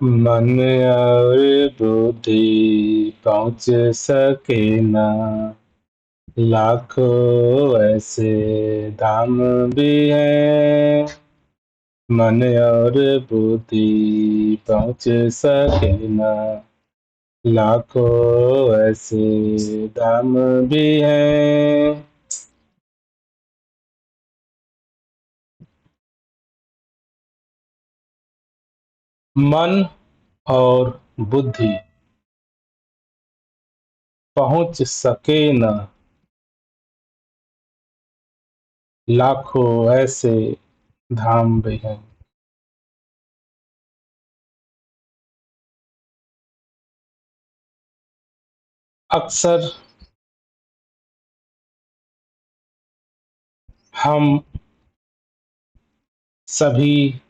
मन और बुद्धि पहुँच सके ना, लाखों ऐसे धाम भी हैं। मन और बुद्धि पहुँच सके ना, लाखों ऐसे धाम भी हैं। मन और बुद्धि पहुँच सके ना, लाखों ऐसे धाम भी हैं। अक्सर हम सभी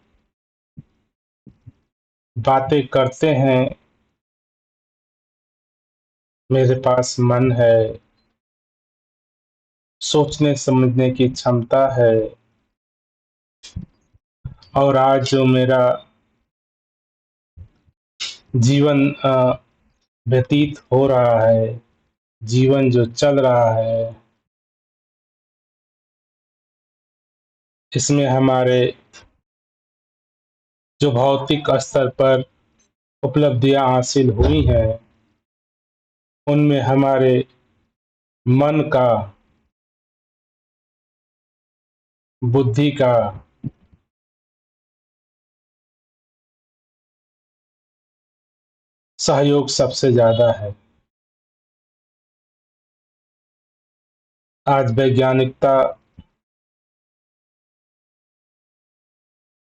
बातें करते हैं, मेरे पास मन है, सोचने समझने की क्षमता है, और आज जो मेरा जीवन व्यतीत हो रहा है, जीवन जो चल रहा है, इसमें हमारे जो भौतिक स्तर पर उपलब्धियां हासिल हुई हैं, उनमें हमारे मन का, बुद्धि का सहयोग सबसे ज़्यादा है। आज वैज्ञानिकता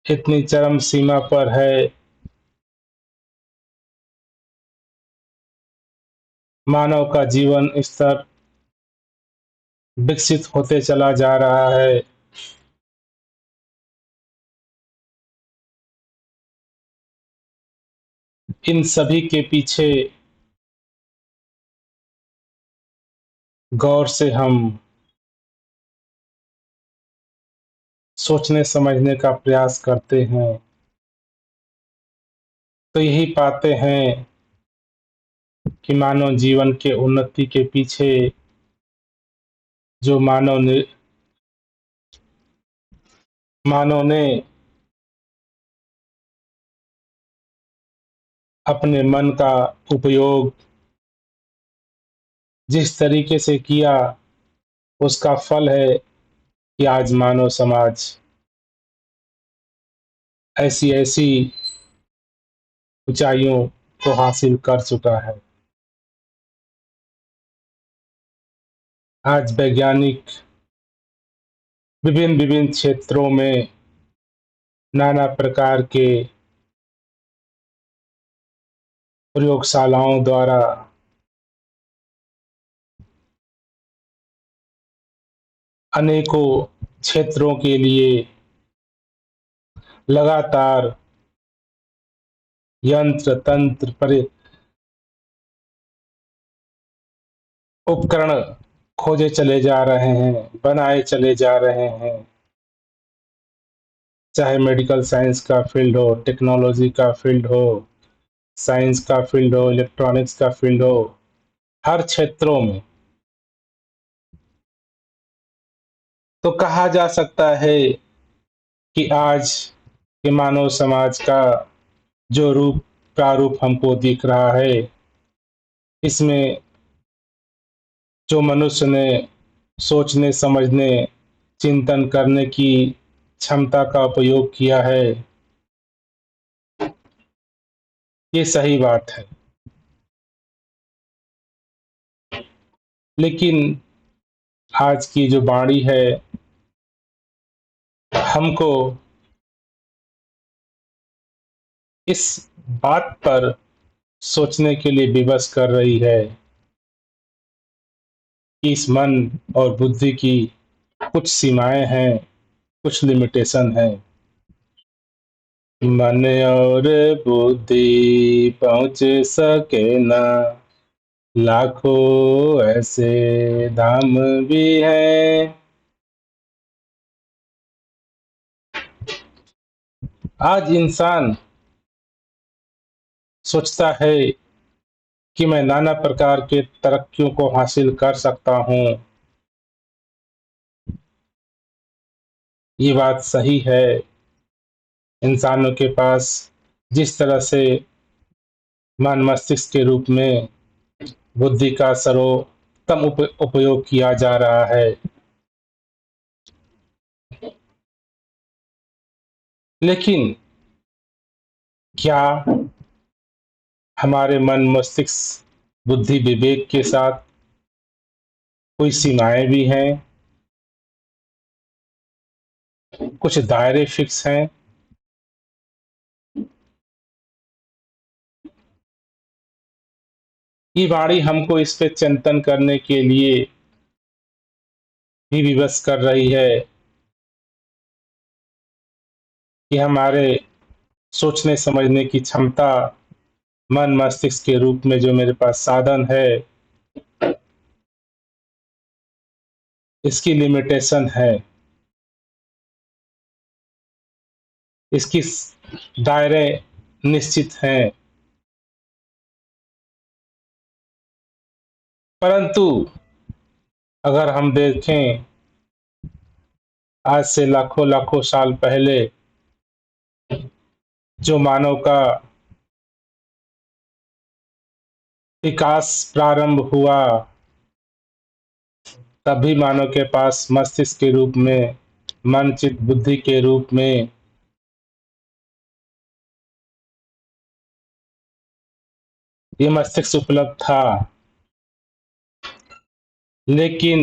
इतनी चरम सीमा पर है, मानव का जीवन स्तर विकसित होते चला जा रहा है। इन सभी के पीछे गौर से हम सोचने समझने का प्रयास करते हैं, तो यही पाते हैं कि मानव जीवन के उन्नति के पीछे जो मानव ने अपने मन का उपयोग जिस तरीके से किया, उसका फल है कि आज मानव समाज ऐसी-ऐसी ऊंचाइयों को हासिल कर चुका है। आज वैज्ञानिक विभिन्न-विभिन्न क्षेत्रों में नाना प्रकार के प्रयोगशालाओं द्वारा अनेकों क्षेत्रों के लिए लगातार यंत्र तंत्र उपकरण खोजे चले जा रहे हैं, बनाए चले जा रहे हैं। चाहे मेडिकल साइंस का फील्ड हो, टेक्नोलॉजी का फील्ड हो, साइंस का फील्ड हो, इलेक्ट्रॉनिक्स का फील्ड हो, हर क्षेत्रों में। तो कहा जा सकता है कि आज के मानव समाज का जो रूप प्रारूप हमको दिख रहा है, इसमें जो मनुष्य ने सोचने समझने चिंतन करने की क्षमता का उपयोग किया है, ये सही बात है। लेकिन आज की जो वाणी है, हमको इस बात पर सोचने के लिए विवश कर रही है कि इस मन और बुद्धि की कुछ सीमाएं हैं, कुछ लिमिटेशन है। मन और बुद्धि पहुंच सके ना, लाखों ऐसे धाम भी हैं। आज इंसान सोचता है कि मैं नाना प्रकार के तरक्कियों को हासिल कर सकता हूँ। ये बात सही है। इंसानों के पास जिस तरह से मन मस्तिष्क के रूप में बुद्धि का सर्वोत्तम उपयोग किया जा रहा है, लेकिन क्या हमारे मन मस्तिष्क बुद्धि विवेक के साथ कोई सीमाएं भी हैं? कुछ दायरे फिक्स हैं? ये वाणी हमको इस पे चिंतन करने के लिए भी विवश कर रही है कि हमारे सोचने समझने की क्षमता मन मस्तिष्क के रूप में जो मेरे पास साधन है, इसकी लिमिटेशन है, इसकी दायरे निश्चित हैं। परंतु अगर हम देखें, आज से लाखों लाखों साल पहले जो मानव का विकास प्रारंभ हुआ, तभी मानव के पास मस्तिष्क के रूप में, मन चित्त बुद्धि के रूप में ये मस्तिष्क उपलब्ध था। लेकिन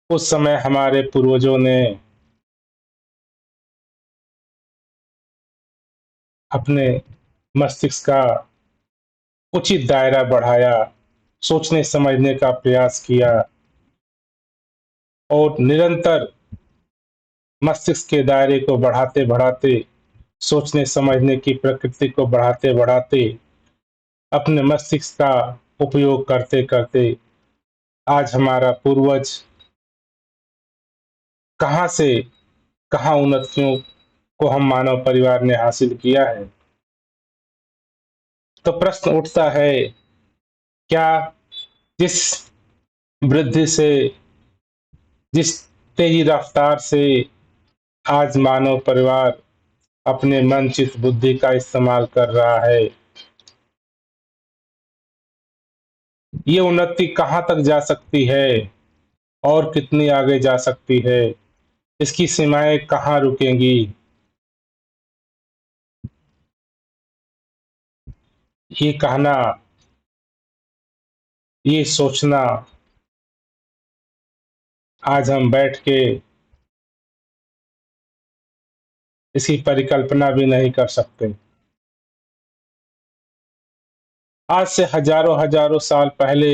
उस समय हमारे पूर्वजों ने अपने मस्तिष्क का उचित दायरा बढ़ाया, सोचने समझने का प्रयास किया और निरंतर मस्तिष्क के दायरे को बढ़ाते बढ़ाते, सोचने समझने की प्रकृति को बढ़ाते बढ़ाते, अपने मस्तिष्क का उपयोग करते करते आज हमारा पूर्वज कहाँ से कहाँ उन्नतियों को हम मानव परिवार ने हासिल किया है। तो प्रश्न उठता है, क्या जिस वृद्धि से, जिस तेजी रफ्तार से आज मानव परिवार अपने मन चित्त बुद्धि का इस्तेमाल कर रहा है, ये उन्नति कहाँ तक जा सकती है और कितनी आगे जा सकती है, इसकी सीमाएं कहाँ रुकेंगी? ये कहना, ये सोचना आज हम बैठ के इसकी परिकल्पना भी नहीं कर सकते। आज से हजारों हजारों साल पहले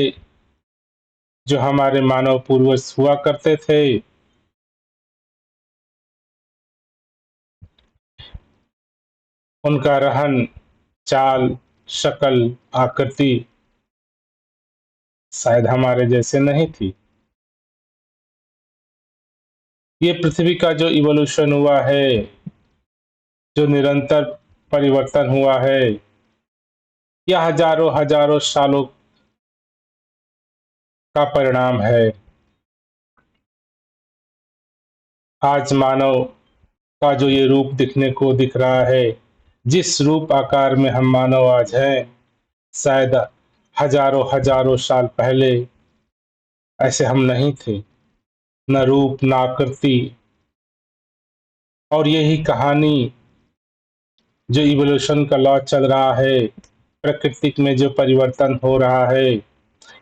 जो हमारे मानव पूर्वज हुआ करते थे, उनका रहन चाल, शक्ल, आकृति शायद हमारे जैसे नहीं थी। ये पृथ्वी का जो इवोल्यूशन हुआ है, जो निरंतर परिवर्तन हुआ है, यह हजारों हजारों सालों का परिणाम है। आज मानव का जो ये रूप दिखने को दिख रहा है, जिस रूप आकार में हम मानव आज हैं, शायद हजारों हजारों साल पहले ऐसे हम नहीं थे, न रूप न आकृति। और यही कहानी, जो इवोल्यूशन का लॉ चल रहा है, प्रकृति में जो परिवर्तन हो रहा है,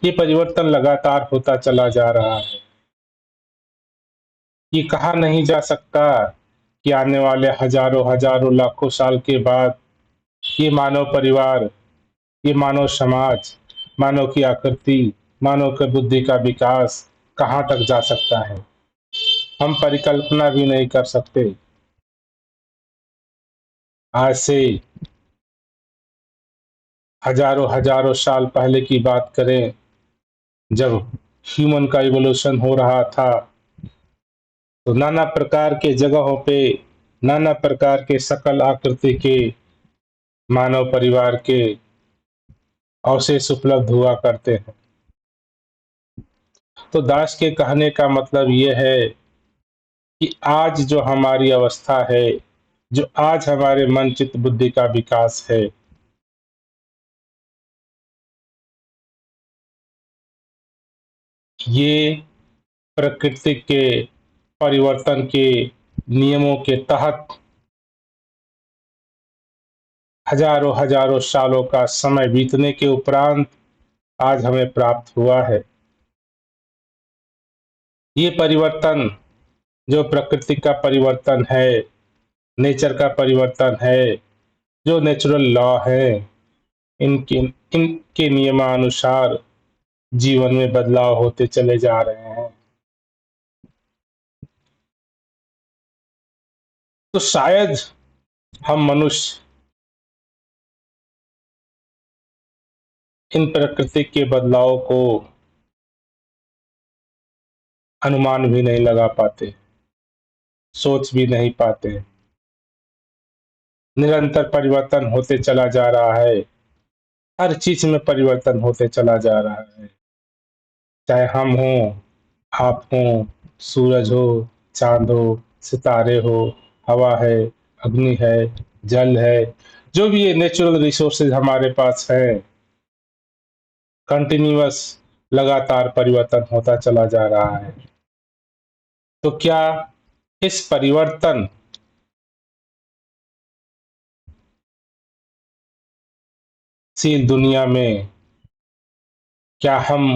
ये परिवर्तन लगातार होता चला जा रहा है। ये कहा नहीं जा सकता कि आने वाले हजारों हजारों लाखों साल के बाद ये मानव परिवार, ये मानव समाज, मानव की आकृति, मानव की बुद्धि का विकास कहाँ तक जा सकता है, हम परिकल्पना भी नहीं कर सकते। आज से हजारों हजारों साल पहले की बात करें, जब ह्यूमन का इवोल्यूशन हो रहा था, तो नाना प्रकार के जगहों पे नाना प्रकार के शकल आकृति के मानव परिवार के अवशेष उपलब्ध हुआ करते हैं। तो दास के कहने का मतलब ये है कि आज जो हमारी अवस्था है, जो आज हमारे मन चित्त बुद्धि का विकास है, ये प्रकृति के परिवर्तन के नियमों के तहत हजारों हजारों सालों का समय बीतने के उपरांत आज हमें प्राप्त हुआ है। ये परिवर्तन जो प्रकृति का परिवर्तन है, नेचर का परिवर्तन है, जो नेचुरल लॉ है, इनके इनके नियमानुसार जीवन में बदलाव होते चले जा रहे हैं। तो शायद हम मनुष्य इन प्रकृति के बदलाव को अनुमान भी नहीं लगा पाते, सोच भी नहीं पाते। निरंतर परिवर्तन होते चला जा रहा है, हर चीज में परिवर्तन होते चला जा रहा है। चाहे हम हों, आप हों, सूरज हो, चांद हो, सितारे हो, हवा है, अग्नि है, जल है, जो भी ये नेचुरल रिसोर्सेज हमारे पास है, कंटिन्यूअस लगातार परिवर्तन होता चला जा रहा है। तो क्या इस परिवर्तनशील दुनिया में क्या हम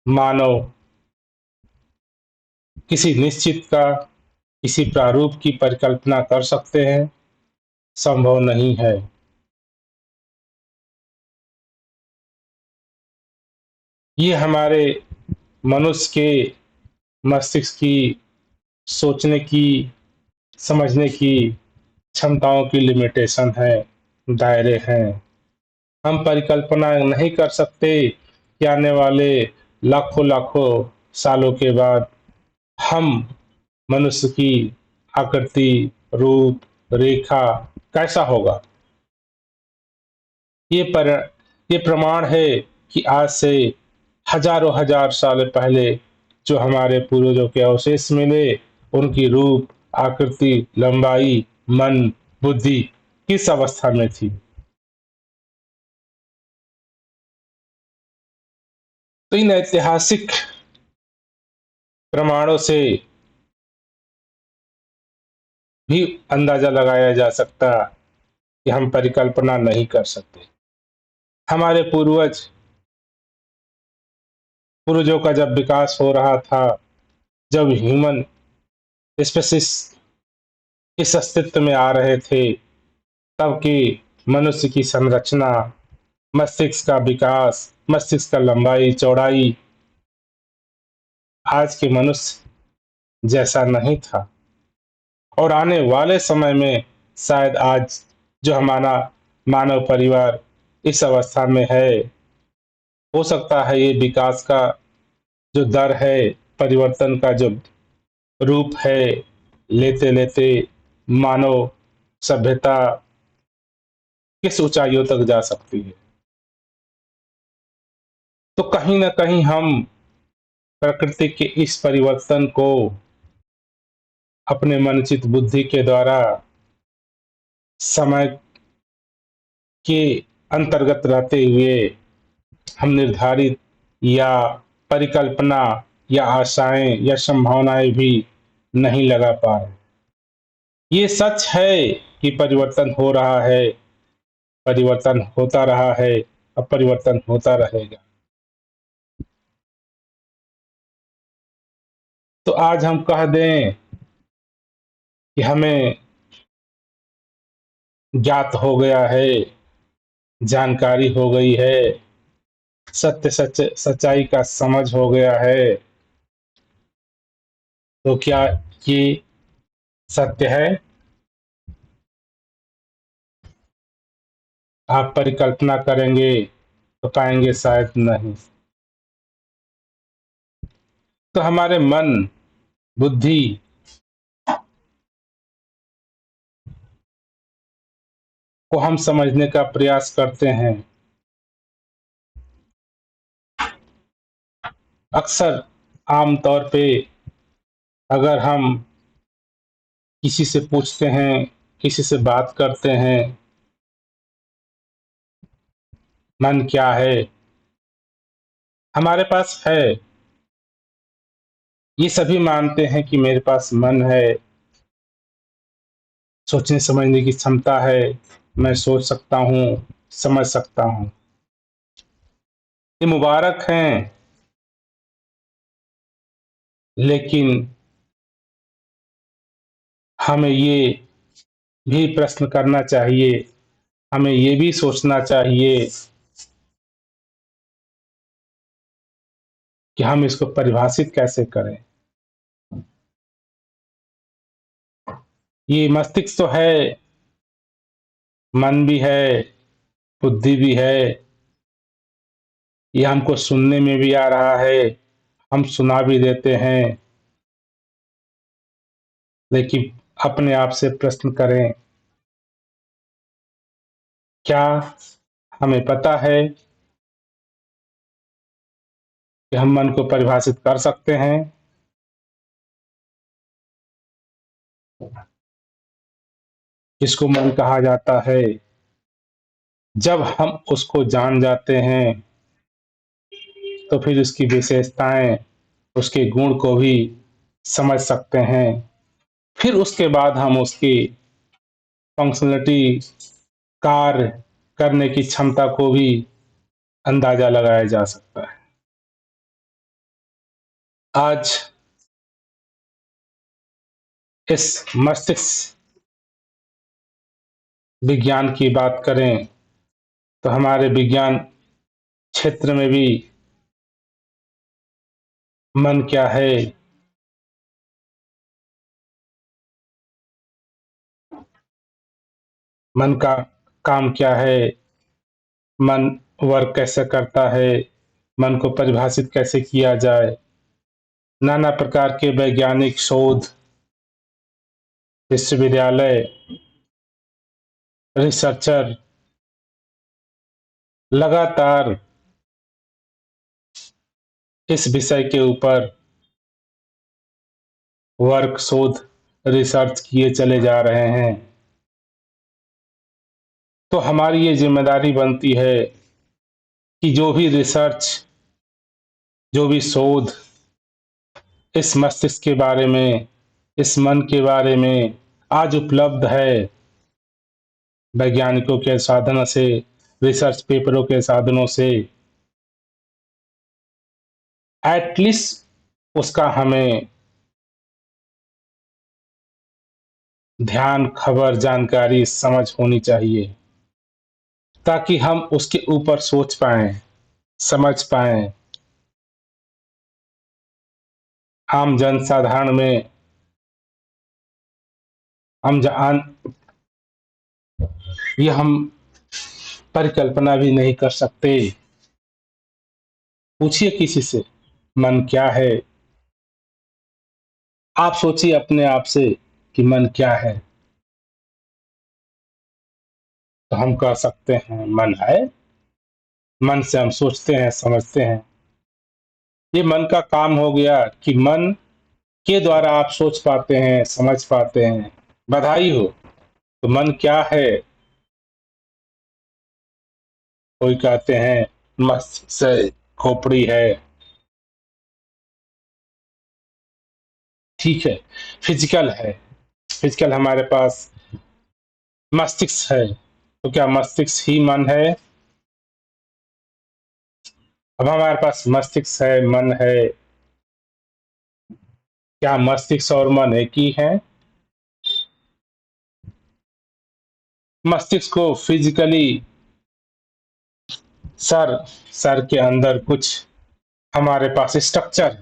मानव किसी निश्चित का किसी प्रारूप की परिकल्पना कर सकते हैं? संभव नहीं है। ये हमारे मनुष्य के मस्तिष्क की सोचने की, समझने की क्षमताओं की लिमिटेशन है, दायरे हैं। हम परिकल्पना नहीं कर सकते कि आने वाले लाखों लाखों सालों के बाद हम मनुष्य की आकृति, रूप, रेखा कैसा होगा। ये पर ये प्रमाण है कि आज से हजारों हजार साल पहले जो हमारे पूर्वजों के अवशेष मिले, उनकी रूप, आकृति, लंबाई, मन, बुद्धि किस अवस्था में थी। तो इन ऐतिहासिक प्रमाणों से भी अंदाजा लगाया जा सकता कि हम परिकल्पना नहीं कर सकते। हमारे पूर्वजों का जब विकास हो रहा था, जब ह्यूमन स्पेसिस इस अस्तित्व में आ रहे थे, तब की मनुष्य की संरचना, मस्तिष्क का विकास, मस्तिष्क का लंबाई चौड़ाई आज के मनुष्य जैसा नहीं था। और आने वाले समय में शायद आज जो हमारा मानव परिवार इस अवस्था में है, हो सकता है ये विकास का जो दर है, परिवर्तन का जो रूप है, लेते लेते मानव सभ्यता किस ऊंचाइयों तक जा सकती है। तो कहीं ना कहीं हम प्रकृति के इस परिवर्तन को अपने मनचित बुद्धि के द्वारा समय के अंतर्गत रहते हुए हम निर्धारित या परिकल्पना या आशाएं या संभावनाएं भी नहीं लगा पा रहे। ये सच है कि परिवर्तन हो रहा है, परिवर्तन होता रहा है, अब परिवर्तन होता रहेगा। तो आज हम कह दें कि हमें ज्ञात हो गया है, जानकारी हो गई है, सत्य सच सच्चाई का समझ हो गया है, तो क्या ये सत्य है? आप परिकल्पना करेंगे तो पाएंगे शायद नहीं। तो हमारे मन, बुद्धि को हम समझने का प्रयास करते हैं। अक्सर आम तौर पे अगर हम किसी से पूछते हैं, किसी से बात करते हैं, मन क्या है? हमारे पास है, ये सभी मानते हैं कि मेरे पास मन है, सोचने समझने की क्षमता है, मैं सोच सकता हूँ, समझ सकता हूँ। ये मुबारक हैं, लेकिन हमें ये भी प्रश्न करना चाहिए, हमें ये भी सोचना चाहिए कि हम इसको परिभाषित कैसे करें। ये मस्तिष्क तो है, मन भी है, बुद्धि भी है, ये हमको सुनने में भी आ रहा है, हम सुना भी देते हैं, लेकिन अपने आप से प्रश्न करें, क्या हमें पता है कि हम मन को परिभाषित कर सकते हैं? किसको मन कहा जाता है? जब हम उसको जान जाते हैं, तो फिर उसकी विशेषताएं, उसके गुण को भी समझ सकते हैं। फिर उसके बाद हम उसकी फंक्शनलिटी, कार्य करने की क्षमता को भी अंदाजा लगाया जा सकता है। आज इस मस्तिष्क विज्ञान की बात करें, तो हमारे विज्ञान क्षेत्र में भी मन क्या है, मन का काम क्या है, मन वर्क कैसे करता है, मन को परिभाषित कैसे किया जाए, नाना प्रकार के वैज्ञानिक शोध, विश्वविद्यालय, रिसर्चर लगातार इस विषय के ऊपर वर्क, शोध, रिसर्च किए चले जा रहे हैं। तो हमारी ये जिम्मेदारी बनती है कि जो भी रिसर्च, जो भी शोध इस मस्तिष्क के बारे में, इस मन के बारे में आज उपलब्ध है, वैज्ञानिकों के साधनों से, रिसर्च पेपरों के साधनों से, एटलीस्ट उसका हमें ध्यान, खबर, जानकारी, समझ होनी चाहिए, ताकि हम उसके ऊपर सोच पाएं, समझ पाएं। आम जनसाधारण में हम जान, ये हम परिकल्पना भी नहीं कर सकते। पूछिए किसी से, मन क्या है? आप सोचिए अपने आप से कि मन क्या है, तो हम कह सकते हैं मन है। मन से हम सोचते हैं, समझते हैं। ये मन का काम हो गया कि मन के द्वारा आप सोच पाते हैं, समझ पाते हैं। बधाई हो। तो मन क्या है? कोई कहते हैं मस्तिष्क से, खोपड़ी है। ठीक है, फिजिकल है, फिजिकल हमारे पास मस्तिष्क है। तो क्या मस्तिष्क ही मन है? अब हमारे पास मस्तिष्क है, मन है, क्या मस्तिष्क और मन एक ही है? मस्तिष्क को फिजिकली सर, सर के अंदर कुछ हमारे पास स्ट्रक्चर,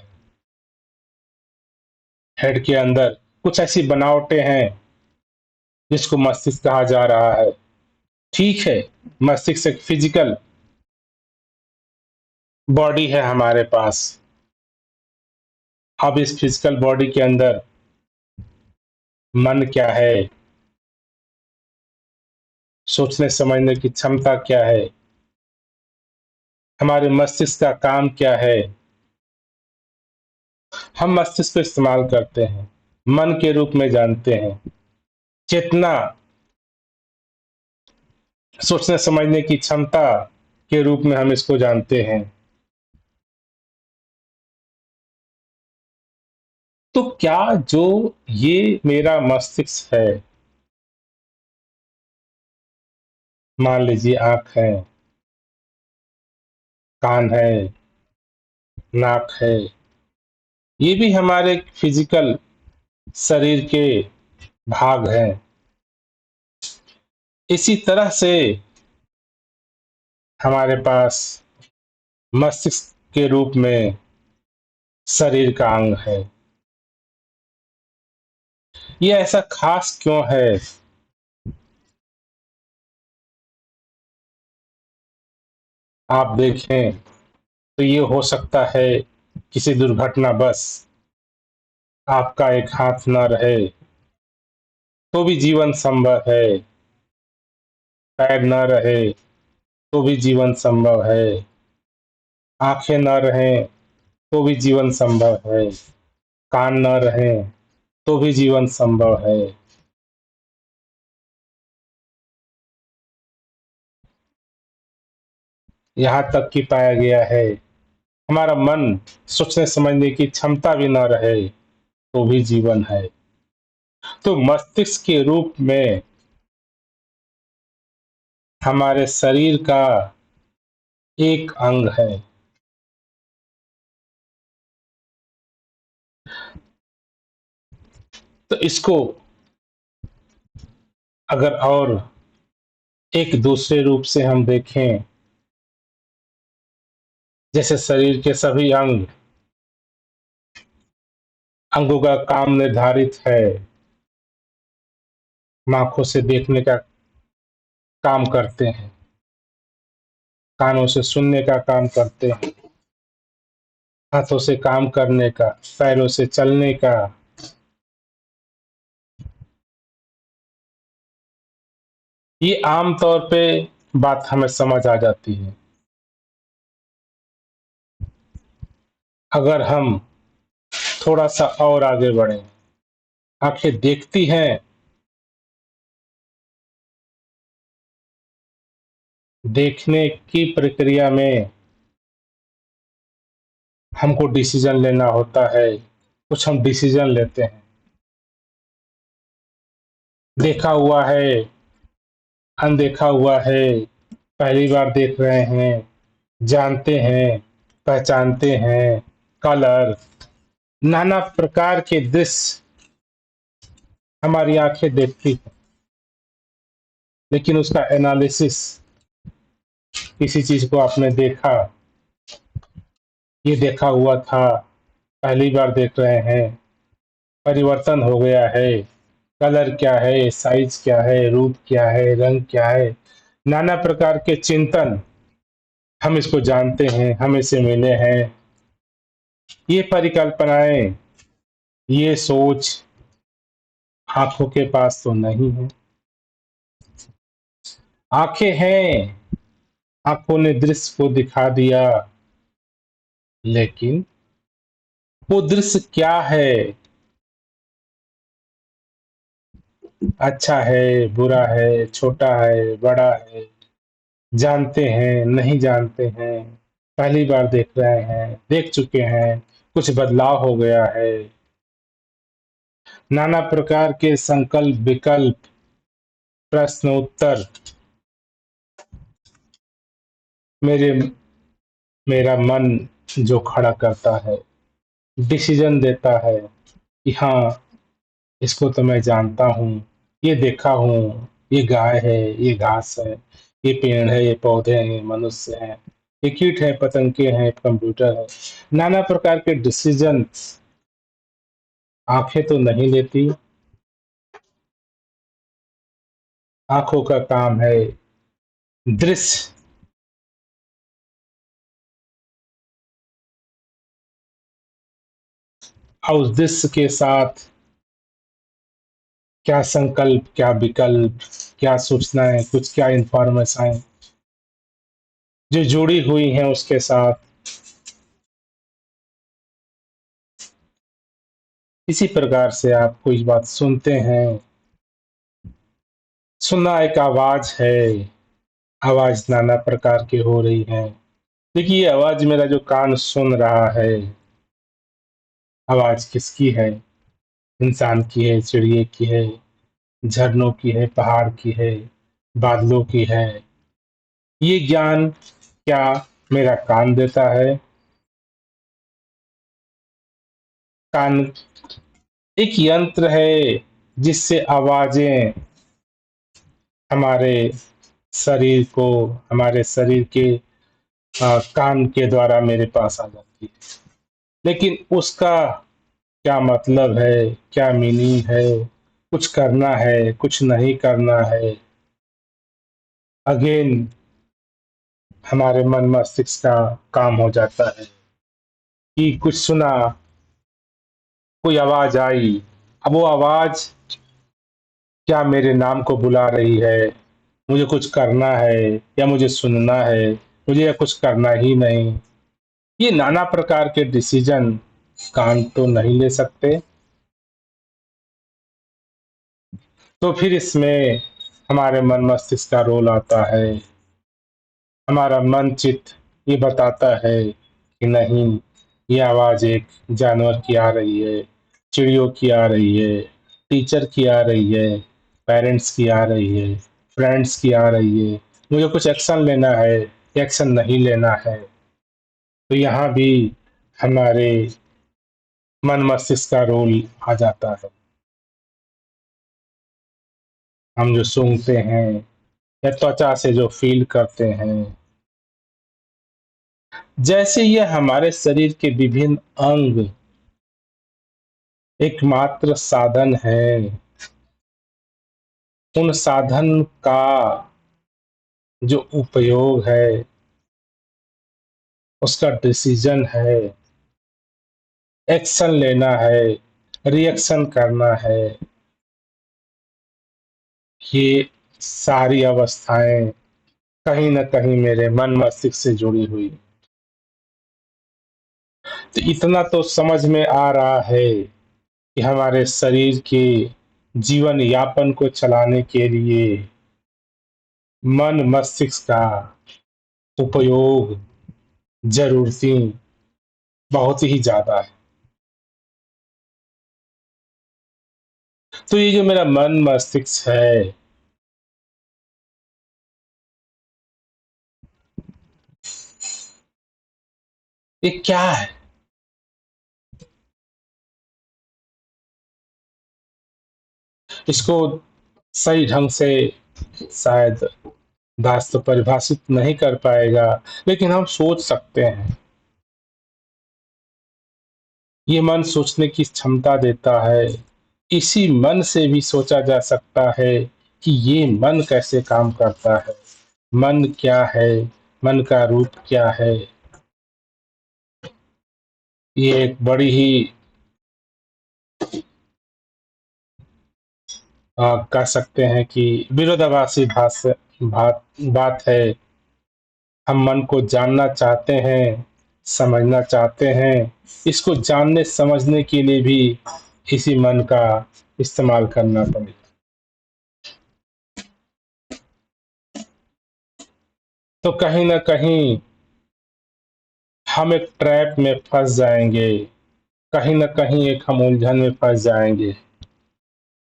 हेड के अंदर कुछ ऐसी बनावटें हैं जिसको मस्तिष्क कहा जा रहा है। ठीक है, मस्तिष्क एक फिजिकल बॉडी है हमारे पास। अब इस फिजिकल बॉडी के अंदर मन क्या है? सोचने समझने की क्षमता क्या है, हमारे मस्तिष्क का काम क्या है। हम मस्तिष्क को इस्तेमाल करते हैं, मन के रूप में जानते हैं। चेतना, सोचने समझने की क्षमता के रूप में हम इसको जानते हैं। तो क्या जो ये मेरा मस्तिष्क है, मान लीजिए आंख है, कान है, नाक है, ये भी हमारे फिजिकल शरीर के भाग हैं। इसी तरह से हमारे पास मस्तिष्क के रूप में शरीर का अंग है। ये ऐसा खास क्यों है? आप देखें तो ये हो सकता है किसी दुर्घटनावश आपका एक हाथ न रहे तो भी जीवन संभव है, पैर न रहे तो भी जीवन संभव है, आंखें न रहें तो भी जीवन संभव है, कान न रहें तो भी जीवन संभव है। यहाँ तक कि पाया गया है हमारा मन सोचने समझने की क्षमता भी न रहे तो भी जीवन है। तो मस्तिष्क के रूप में हमारे शरीर का एक अंग है। तो इसको अगर और एक दूसरे रूप से हम देखें, जैसे शरीर के सभी अंगों का काम निर्धारित है, आंखों से देखने का काम करते हैं, कानों से सुनने का काम करते हैं, हाथों से काम करने का, पैरों से चलने का। ये आम तौर पे बात हमें समझ आ जाती है। अगर हम थोड़ा सा और आगे बढ़े, आंखें देखती हैं, देखने की प्रक्रिया में हमको डिसीजन लेना होता है, कुछ हम डिसीजन लेते हैं। देखा हुआ है, अनदेखा हुआ है, पहली बार देख रहे हैं, जानते हैं, पहचानते हैं, कलर, नाना प्रकार के दृश्य हमारी आंखें देखती हैं। लेकिन उसका एनालिसिस, किसी चीज को आपने देखा, ये देखा हुआ था, पहली बार देख रहे हैं, परिवर्तन हो गया है, कलर क्या है, साइज क्या है, रूप क्या है, रंग क्या है, नाना प्रकार के चिंतन, हम इसको जानते हैं, हम इसे मिले हैं। ये परिकल्पनाएं, ये सोच आंखों के पास तो नहीं है। आंखें हैं, आंखों ने दृश्य को दिखा दिया, लेकिन वो दृश्य क्या है, अच्छा है, बुरा है, छोटा है, बड़ा है, जानते हैं, नहीं जानते हैं, पहली बार देख रहे हैं, देख चुके हैं, कुछ बदलाव हो गया है, नाना प्रकार के संकल्प विकल्प, प्रश्न उत्तर, मेरे मेरा मन जो खड़ा करता है, डिसीजन देता है कि हाँ, इसको तो मैं जानता हूँ, ये देखा हूँ, ये गाय है, ये घास है, ये पेड़ है, ये पौधे हैं, ये मनुष्य हैं, ये कीट है, पतंगे हैं, कंप्यूटर है। नाना प्रकार के डिसीजन आंखें तो नहीं लेती। आंखों का काम है दृश्य, और उस दृश्य के साथ क्या संकल्प, क्या विकल्प, क्या सूचनाएं, कुछ क्या इंफॉर्मेशन जो जुड़ी हुई हैं उसके साथ। इसी प्रकार से आप कोई बात सुनते हैं। सुनना एक आवाज है। आवाज नाना प्रकार की हो रही है। देखिए, ये आवाज मेरा जो कान सुन रहा है, आवाज किसकी है? इंसान की है, चिड़िए की है, झरनों की है, पहाड़ की है, बादलों की है। ये ज्ञान क्या मेरा कान देता है? कान एक यंत्र है जिससे आवाजें हमारे हमारे शरीर के कान के द्वारा मेरे पास आ जाती है। लेकिन उसका क्या मतलब है, क्या मीनिंग है, कुछ करना है, कुछ नहीं करना है, अगेन हमारे मन मस्तिष्क का काम हो जाता है कि कुछ सुना, कोई आवाज आई। अब वो आवाज क्या मेरे नाम को बुला रही है? मुझे कुछ करना है या मुझे सुनना है, मुझे या कुछ करना ही नहीं? ये नाना प्रकार के डिसीजन कान तो नहीं ले सकते। तो फिर इसमें हमारे मन मस्तिष्क का रोल आता है। हमारा मन चित्त ये बताता है कि नहीं, ये आवाज एक जानवर की आ रही है, चिड़ियों की आ रही है, टीचर की आ रही है, पेरेंट्स की आ रही है, फ्रेंड्स की आ रही है। मुझे कुछ एक्शन लेना है, एक्शन नहीं लेना है। तो यहाँ भी हमारे मन मस्तिष्क का रोल आ जाता है। हम जो सूंघते हैं या त्वचा से जो फील करते हैं, जैसे ये हमारे शरीर के विभिन्न अंग एकमात्र साधन है, उन साधन का जो उपयोग है, उसका डिसीजन है, एक्शन लेना है, रिएक्शन करना है, ये सारी अवस्थाएं कहीं न कहीं मेरे मन मस्तिष्क से जुड़ी हुई। तो इतना तो समझ में आ रहा है कि हमारे शरीर के जीवन यापन को चलाने के लिए मन मस्तिष्क का उपयोग जरूरती बहुत ही ज्यादा है। तो ये जो मेरा मन मस्तिष्क है, ये क्या है? इसको सही ढंग से शायद दास तो परिभाषित नहीं कर पाएगा, लेकिन हम सोच सकते हैं। ये मन सोचने की क्षमता देता है। इसी मन से भी सोचा जा सकता है कि ये मन कैसे काम करता है, मन क्या है, मन का रूप क्या है। ये एक बड़ी ही कह सकते हैं कि विरोधाभासी बात है। हम मन को जानना चाहते हैं, समझना चाहते हैं। इसको जानने समझने के लिए भी इसी मन का इस्तेमाल करना पड़ेगा। तो कहीं ना कहीं हम एक ट्रैप में फंस जाएंगे, कहीं ना कहीं एक हम उलझन में फंस जाएंगे।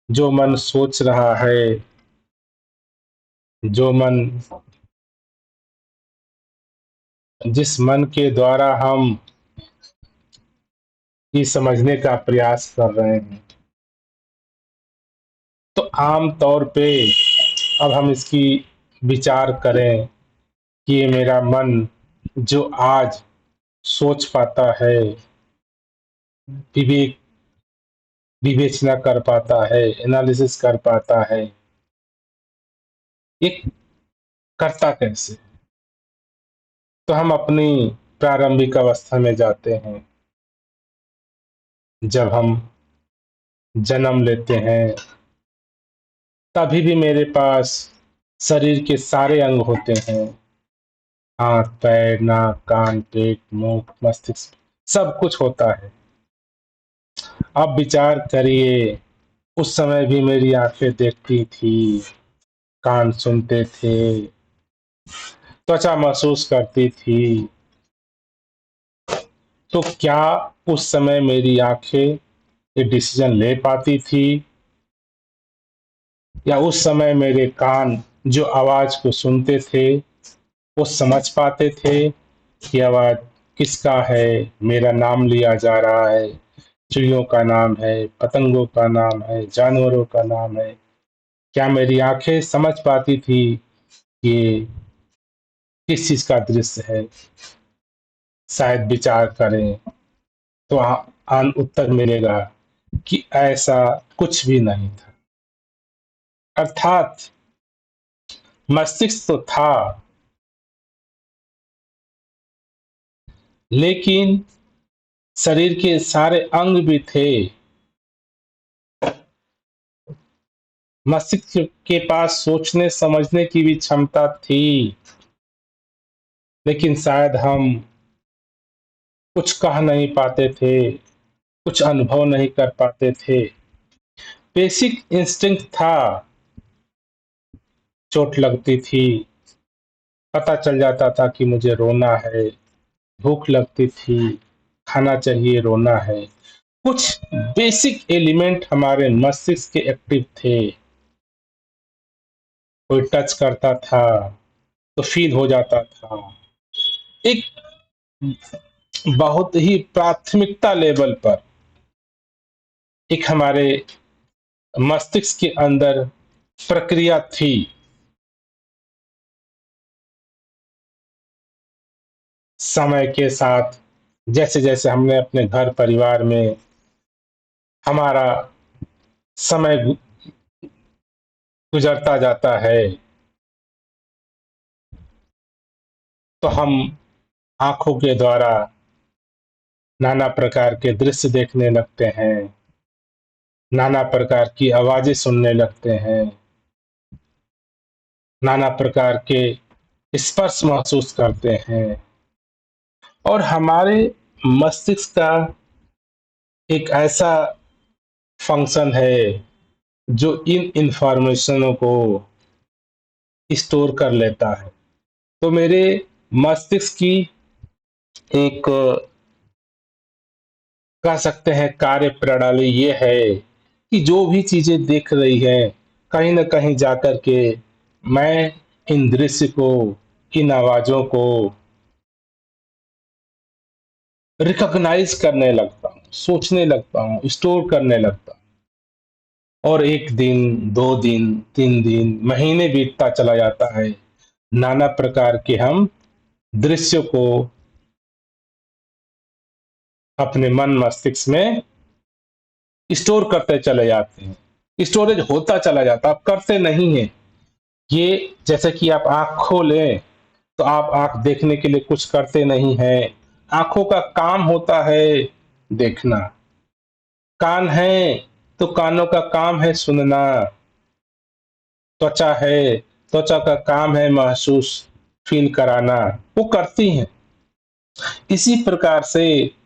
जो मन सोच रहा है, जो मन जिस मन के द्वारा हम ये समझने का प्रयास कर रहे हैं, तो आम तौर पे अब हम इसकी विचार करें कि ये मेरा मन जो आज सोच पाता है, विवेक विवेचना कर पाता है, एनालिसिस कर पाता है, ये करता कैसे? तो हम अपनी प्रारंभिक अवस्था में जाते हैं, जब हम जन्म लेते हैं, तभी भी मेरे पास शरीर के सारे अंग होते हैं। हाथ, पैर, नाक, कान, पेट, मुंह, मस्तिष्क, सब कुछ होता है। अब विचार करिए, उस समय भी मेरी आंखें देखती थी, कान सुनते थे, त्वचा महसूस करती थी। तो क्या उस समय मेरी आंखें ये डिसीजन ले पाती थी, या उस समय मेरे कान जो आवाज को सुनते थे वो समझ पाते थे कि आवाज किसका है, मेरा नाम लिया जा रहा है, चिड़ियों का नाम है, पतंगों का नाम है, जानवरों का नाम है। क्या मेरी आंखें समझ पाती थी कि किस चीज का दृश्य है? शायद विचार करें तो आन उत्तर मिलेगा कि ऐसा कुछ भी नहीं था। अर्थात मस्तिष्क तो था, लेकिन शरीर के सारे अंग भी थे। मस्तिष्क के पास सोचने समझने की भी क्षमता थी, लेकिन शायद हम कुछ कह नहीं पाते थे, कुछ अनुभव नहीं कर पाते थे। बेसिक इंस्टिंक्ट था। चोट लगती थी, पता चल जाता था कि मुझे रोना है। भूख लगती थी, खाना चाहिए, रोना है। कुछ बेसिक एलिमेंट हमारे मस्तिष्क के एक्टिव थे। कोई टच करता था तो फील हो जाता था। एक बहुत ही प्राथमिकता लेवल पर एक हमारे मस्तिष्क के अंदर प्रक्रिया थी। समय के साथ जैसे जैसे हमने अपने घर परिवार में हमारा समय गुजरता जाता है, तो हम आंखों के द्वारा नाना प्रकार के दृश्य देखने लगते हैं, नाना प्रकार की आवाजें सुनने लगते हैं, नाना प्रकार के स्पर्श महसूस करते हैं। और हमारे मस्तिष्क का एक ऐसा फंक्शन है जो इन इंफॉर्मेशनों को स्टोर कर लेता है। तो मेरे मस्तिष्क की एक कह सकते हैं कार्य प्रणाली ये है कि जो भी चीजें देख रही है, कहीं ना कहीं जाकर के मैं इन दृश्य को, इन आवाजों को रिकॉग्नाइज करने लगता हूँ, सोचने लगता हूँ, स्टोर करने लगता हूँ। और एक दिन, 2 दिन, 3 दिन, महीने बीतता चला जाता है। नाना प्रकार के हम दृश्यों को अपने मन मस्तिष्क में स्टोर करते चले जाते हैं। स्टोरेज होता चला जाता, आप करते नहीं है ये। जैसे कि आप आंख खोलें तो आप आंख देखने के लिए कुछ करते नहीं है। आंखों का काम होता है देखना। कान है तो कानों का काम है सुनना। त्वचा है, त्वचा का काम है महसूस, फील कराना, वो करती हैं। इसी प्रकार से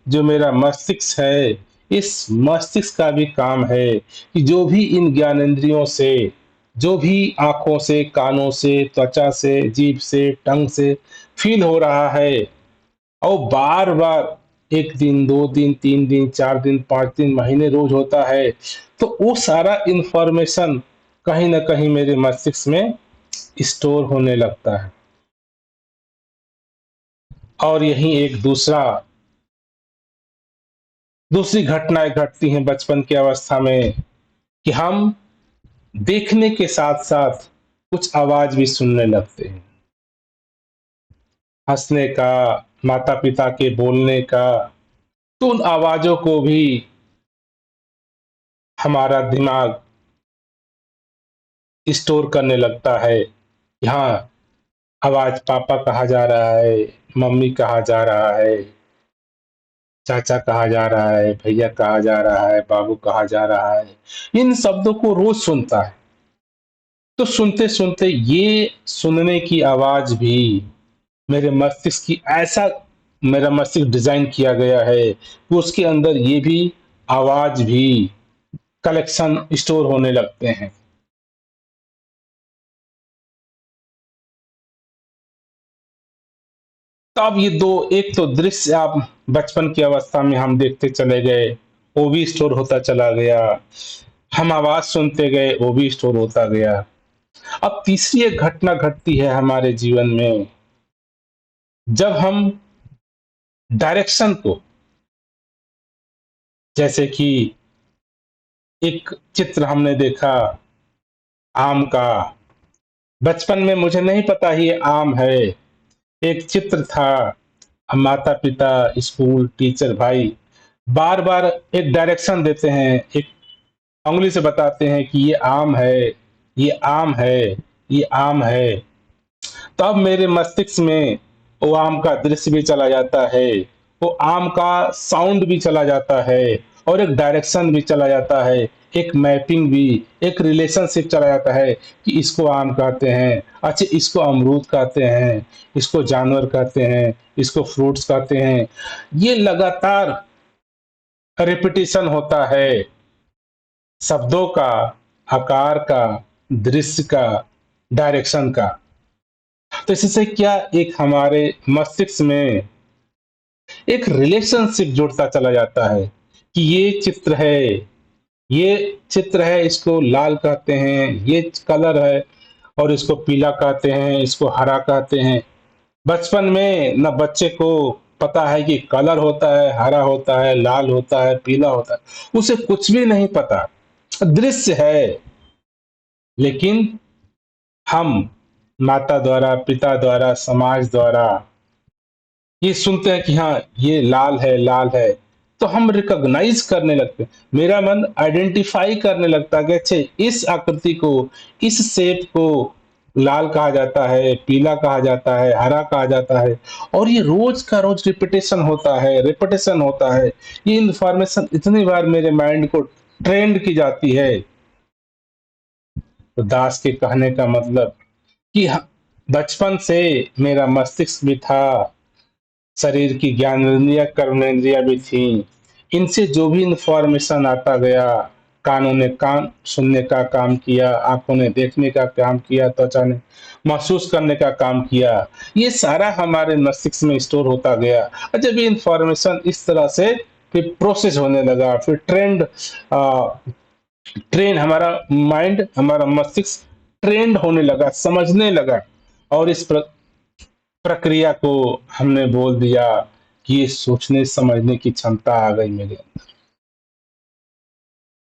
जो मेरा मस्तिष्क है, इस मस्तिष्क का भी काम है कि जो भी इन ज्ञानेंद्रियों से, जो भी आंखों से, कानों से, त्वचा से, जीभ से, टंग से फील हो रहा है, और बार बार 1 दिन, 2 दिन, 3 दिन, 4 दिन, 5 दिन, महीने रोज होता है, तो वो सारा इंफॉर्मेशन कहीं ना कहीं मेरे मस्तिष्क में स्टोर होने लगता है। और यही एक दूसरी घटनाएं घटती हैं बचपन की अवस्था में कि हम देखने के साथ साथ कुछ आवाज भी सुनने लगते हैं। हंसने का, माता पिता के बोलने का। तो उन आवाजों को भी हमारा दिमाग स्टोर करने लगता है। यहाँ आवाज पापा कहा जा रहा है, मम्मी कहा जा रहा है, चाचा कहा जा रहा है, भैया कहा जा रहा है, बाबू कहा जा रहा है। इन शब्दों को रोज सुनता है। तो सुनते-सुनते ये सुनने की आवाज़ भी मेरे मस्तिष्क की ऐसा मेरा मस्तिष्क डिज़ाइन किया गया है कि उसके अंदर ये भी आवाज़ भी कलेक्शन स्टोर होने लगते हैं। तो अब ये 2 एक तो दृश्य आप बचपन की अवस्था में हम देखते चले गए, वो भी स्टोर होता चला गया। हम आवाज़ सुनते गए, वो भी स्टोर होता गया। अब तीसरी एक घटना घटती है हमारे जीवन में, जब हम डायरेक्शन को जैसे कि एक चित्र हमने देखा आम का, बचपन में मुझे नहीं था ये आम है। एक चित्र था, माता-पिता, स्कूल, टीचर, भाई बार-बार एक डायरेक्शन देते हैं, एक उँगली से बताते हैं कि ये आम है, ये आम है, ये आम है। तब मेरे मस्तिष्क में वो आम का दृश्य भी चला जाता है, वो आम का साउंड भी चला जाता है और एक डायरेक्शन भी चला जाता है, एक मैपिंग भी, एक रिलेशनशिप चला जाता है कि इसको आम कहते हैं, अच्छा इसको अमरूद कहते हैं, इसको जानवर कहते हैं, इसको फ्रूट्स कहते हैं। ये लगातार रिपिटिशन होता है शब्दों का, आकार का, दृश्य का, डायरेक्शन का। तो इससे क्या एक हमारे मस्तिष्क में एक रिलेशनशिप जुड़ता चला जाता है कि ये चित्र है, इसको लाल कहते हैं, ये कलर है और इसको पीला कहते हैं, इसको हरा कहते हैं। बचपन में ना बच्चे को पता है कि कलर होता है, हरा होता है, लाल होता है, पीला होता है। उसे कुछ भी नहीं पता। दृश्य है, लेकिन हम माता द्वारा, पिता द्वारा, समाज द्वारा ये सुनते हैं कि हाँ, ये लाल है, तो हम रिकॉग्नाइज करने लगते हैं। मेरा मन आइडेंटिफाई करने लगता है कि अच्छा इस आकृति को, इस शेप को लाल कहा जाता है, पीला कहा जाता है, हरा कहा जाता है और ये रोज का रोज रिपीटेशन होता है। ये इन्फॉर्मेशन इतनी बार मेरे माइंड को ट्रेंड की जाती है। तो दास के कहने का मतलब कि बचपन से मेरा मस्तिष्क भी था, शरीर की ज्ञानेंद्रियां कर्मेंद्रियां भी थी। इनसे जो भी इंफॉर्मेशन आता गया, कानों ने कान सुनने का काम किया, आंखों ने देखने का काम किया, त्वचा ने महसूस करने का काम किया, ये सारा हमारे मस्तिष्क में स्टोर होता गया। और जब ये इंफॉर्मेशन इस तरह से फिर प्रोसेस होने लगा, फिर ट्रेन हमारा माइंड, हमारा मस्तिष्क ट्रेंड होने लगा, समझने लगा और इस प्रक्रिया को हमने बोल दिया कि ये सोचने समझने की क्षमता आ गई मेरे अंदर।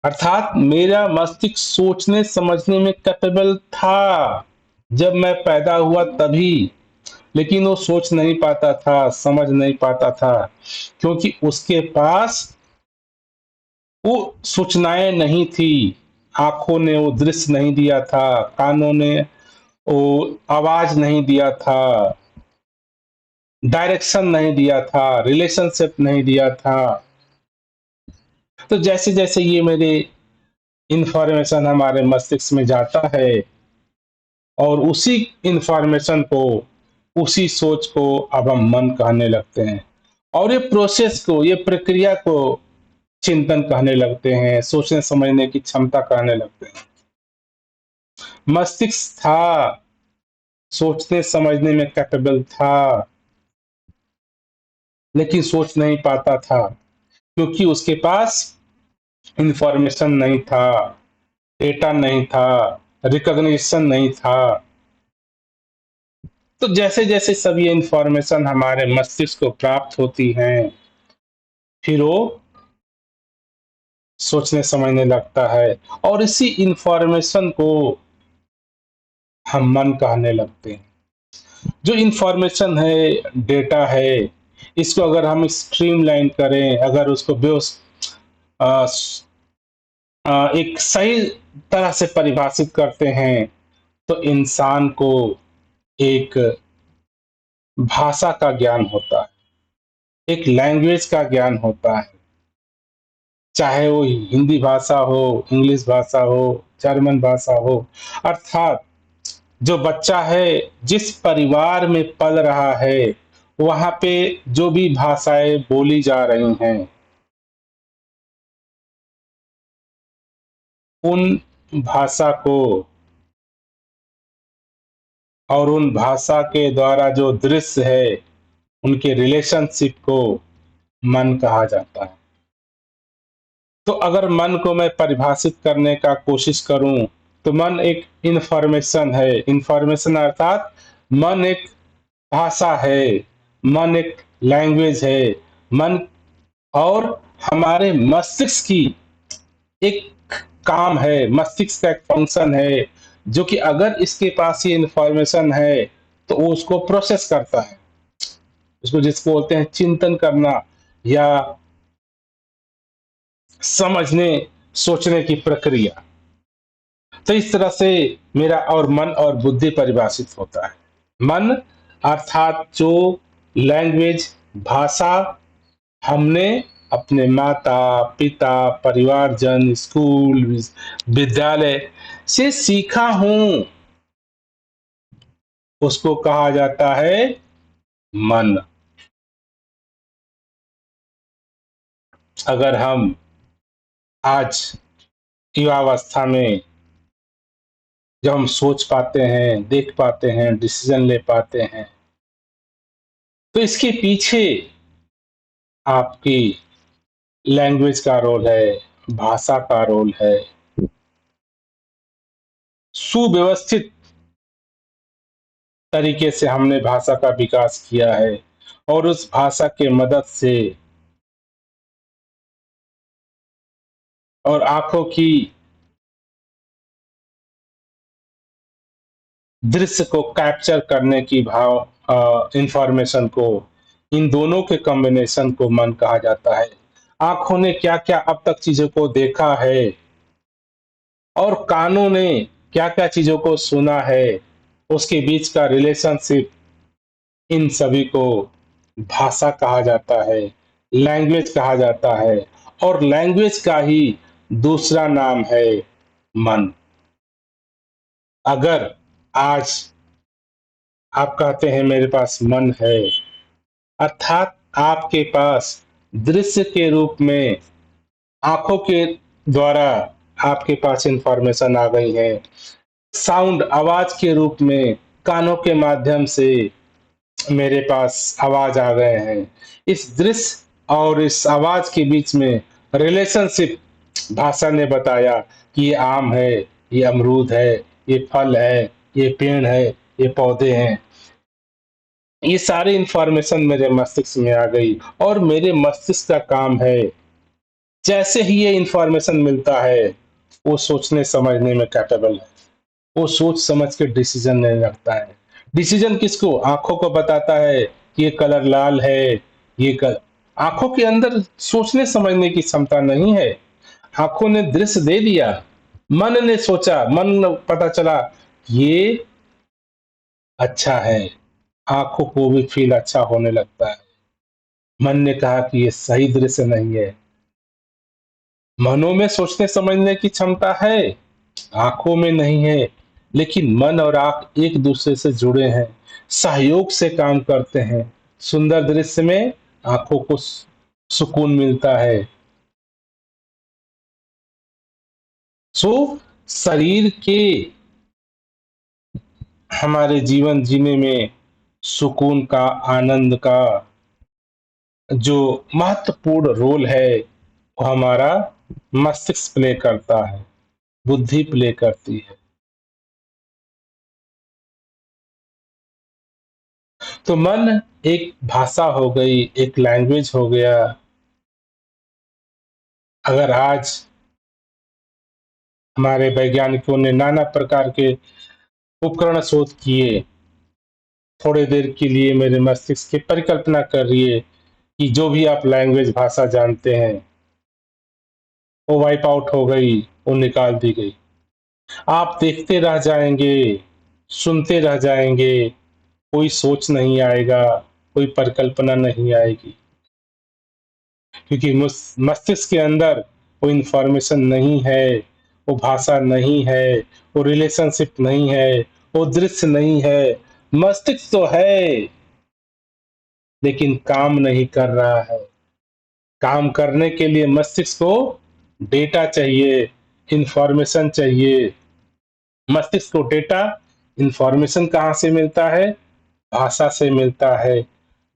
अर्थात मेरा मस्तिष्क सोचने समझने में कैपेबल था जब मैं पैदा हुआ तभी, लेकिन वो सोच नहीं पाता था, समझ नहीं पाता था, क्योंकि उसके पास वो सूचनाएं नहीं थी। आंखों ने वो दृश्य नहीं दिया था, कानों ने वो आवाज नहीं दिया था, डायरेक्शन नहीं दिया था, रिलेशनशिप नहीं दिया था। तो जैसे जैसे ये मेरे इंफॉर्मेशन हमारे मस्तिष्क में जाता है और उसी इंफॉर्मेशन को, उसी सोच को अब हम मन कहने लगते हैं और ये प्रोसेस को, ये प्रक्रिया को चिंतन कहने लगते हैं, सोचने समझने की क्षमता कहने लगते हैं। मस्तिष्क था, सोचने समझने में कैपेबल था, लेकिन सोच नहीं पाता था क्योंकि उसके पास इंफॉर्मेशन नहीं था, डेटा नहीं था, रिकॉग्निशन नहीं था। तो जैसे जैसे सब ये इंफॉर्मेशन हमारे मस्तिष्क को प्राप्त होती हैं, फिर वो सोचने समझने लगता है और इसी इंफॉर्मेशन को हम मन कहने लगते हैं। जो इंफॉर्मेशन है, डेटा है, इसको अगर हम स्ट्रीमलाइन करें, अगर उसको अ, एक सही तरह से परिभाषित करते हैं, तो इंसान को एक भाषा का ज्ञान होता है, एक लैंग्वेज का ज्ञान होता है। चाहे वो हिंदी भाषा हो, इंग्लिश भाषा हो, जर्मन भाषा हो। अर्थात जो बच्चा है, जिस परिवार में पल रहा है, वहाँ पे जो भी भाषाएँ बोली जा रही हैं, उन भाषा को और उन भाषा के द्वारा जो दृश्य है, उनके रिलेशनशिप को मन कहा जाता है। तो अगर मन को मैं परिभाषित करने का कोशिश करूं, तो मन एक इंफॉर्मेशन है। इंफॉर्मेशन अर्थात मन एक भाषा है, मन एक लैंग्वेज है। मन और हमारे मस्तिष्क की एक काम है, मस्तिष्क का एक फंक्शन है, जो कि अगर इसके पास ये इंफॉर्मेशन है, तो वो उसको प्रोसेस करता है। उसको जिसको बोलते हैं चिंतन करना या समझने, सोचने की प्रक्रिया। तो इस तरह से मेरा और मन और बुद्धि परिभाषित होता है। मन अर्थात जो लैंग्वेज, भाषा हमने अपने माता पिता, परिवारजन, स्कूल, विद्यालय से सीखा हूं, उसको कहा जाता है मन। अगर हम आज युवावस्था में जब हम सोच पाते हैं, देख पाते हैं, डिसीजन ले पाते हैं, तो इसके पीछे आपकी लैंग्वेज का रोल है, भाषा का रोल है। सुव्यवस्थित तरीके से हमने भाषा का विकास किया है और उस भाषा के मदद से और आंखों की दृश्य को कैप्चर करने की भाव इंफॉर्मेशन को, इन दोनों के कॉम्बिनेशन को मन कहा जाता है। आंखों ने क्या क्या अब तक चीजों को देखा है और कानों ने क्या क्या चीजों को सुना है, उसके बीच का रिलेशनशिप, इन सभी को भाषा कहा जाता है, लैंग्वेज कहा जाता है। और लैंग्वेज का ही दूसरा नाम है मन। अगर आज आप कहते हैं मेरे पास मन है, अर्थात आपके पास दृश्य के रूप में आंखों के द्वारा आपके पास इंफॉर्मेशन आ गई है, साउंड आवाज के रूप में कानों के माध्यम से मेरे पास आवाज आ गए हैं। इस दृश्य और इस आवाज के बीच में रिलेशनशिप भाषा ने बताया कि ये आम है, ये अमरूद है, ये फल है, ये पेड़ है, ये पौधे हैं। ये सारी इंफॉर्मेशन मेरे मस्तिष्क में आ गई और मेरे मस्तिष्क का काम है, जैसे ही ये इंफॉर्मेशन मिलता है, वो सोचने समझने में कैपेबल है। वो सोच समझ के डिसीजन लेने लगता है। डिसीजन किसको? आंखों को बताता है कि ये कलर लाल है, ये कलर। आंखों के अंदर सोचने समझने की क्षमता नहीं है। आंखों ने दृश्य दे दिया, मन ने सोचा, मन पता चला ये अच्छा है, आंखों को भी फील अच्छा होने लगता है। मन ने कहा कि ये सही दृश्य नहीं है। मनों में सोचने समझने की क्षमता है, आंखों में नहीं है। लेकिन मन और आंख एक दूसरे से जुड़े हैं, सहयोग से काम करते हैं। सुंदर दृश्य में आंखों को सुकून मिलता है। सो शरीर के हमारे जीवन जीने में सुकून का, आनंद का जो महत्वपूर्ण रोल है, वो हमारा मस्तिष्क प्ले करता है, बुद्धि प्ले करती है। तो मन एक भाषा हो गई, एक लैंग्वेज हो गया। अगर आज हमारे वैज्ञानिकों ने नाना प्रकार के उपकरण शोध किए, थोड़ी देर के लिए मेरे मस्तिष्क की परिकल्पना कर रही है कि जो भी आप लैंग्वेज, भाषा जानते हैं, वो वाइप आउट हो गई, वो निकाल दी गई। आप देखते रह जाएंगे, सुनते रह जाएंगे, कोई सोच नहीं आएगा, कोई परिकल्पना नहीं आएगी, क्योंकि मस्तिष्क के अंदर वो इंफॉर्मेशन नहीं है, वो भाषा नहीं है, वो रिलेशनशिप नहीं है, वो दृश्य नहीं है। मस्तिष्क तो है, लेकिन काम नहीं कर रहा है। काम करने के लिए मस्तिष्क को डेटा चाहिए, इंफॉर्मेशन चाहिए। मस्तिष्क को डेटा, इंफॉर्मेशन कहाँ से मिलता है? भाषा से मिलता है।